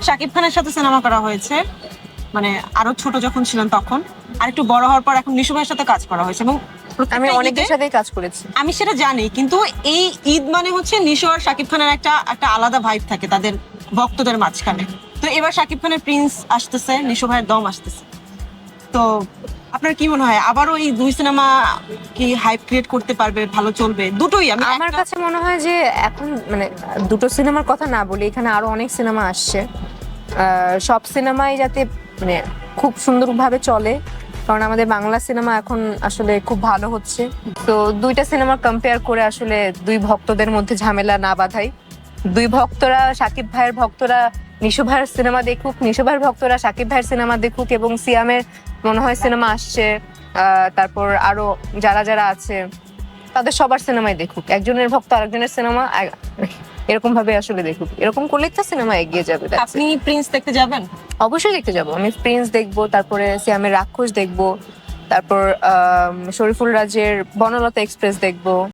শাকিব খানের সাথে সিনেমা করা হয়েছে, মানে আরো ছোট যখন ছিলেন তখন, আর একটু বড় হওয়ার পর এখন নিশু ভাইয়ের সাথে কাজ করা হয়েছে, এবং আমি প্রত্যেকটা অনেকের ঈদে- সাথেই কাজ করেছি। আমি সেটা জানি, কিন্তু এই ঈদ মানে হচ্ছে নিশো আর শাকিব খানের একটা একটা আলাদা ভাইব থাকে তাদের ভক্তদের মাঝখানে। তো এবার শাকিব খানের প্রিন্স আসতেছে, নিশো ভাইয়ের দম আসতেছে। তো আপনার কি মনে হয় আবারও এই দুই সিনেমা কি হাইপ ক্রিয়েট করতে পারবে, ভালো চলবে দুটোই? আমি আমার কাছে মনে হয় যে এখন মানে দুটো সিনেমার কথা না বলি, এখানে আরো অনেক সিনেমা আসছে। সব সিনেমাই যাতে মানে খুব সুন্দরভাবে চলে, কারণ আমাদের বাংলা সিনেমা এখন আসলে খুব ভালো হচ্ছে। তো দুইটা সিনেমা কম্পেয়ার করে আসলে দুই ভক্তদের মধ্যে ঝামেলা না বাঁধাই। দুই ভক্তরা, শাকিব ভাইয়ের ভক্তরা নিশো ভাইয়ের সিনেমা দেখুক, নিশো ভাইয়ের ভক্তরা শাকিব ভাইয়ের সিনেমা দেখুক, এবং সিয়ামের মনে হয় সিনেমা আসছে, তারপর আরো যারা যারা আছে তাদের সবার সিনেমাই দেখুক। একজনের ভক্ত আরেকজনের সিনেমা এরকম ভাবে আসলে দেখুক, এরকম করলেই তো সিনেমা এগিয়ে যাবে। That's it. আপনি প্রিন্স দেখতে যাবেন? অবশ্যই দেখতে যাবো, আমি প্রিন্স দেখবো, তারপরে সিয়ামের রাক্ষস দেখবো, তারপর শরীফুল রাজের বনলতা এক্সপ্রেস দেখবো।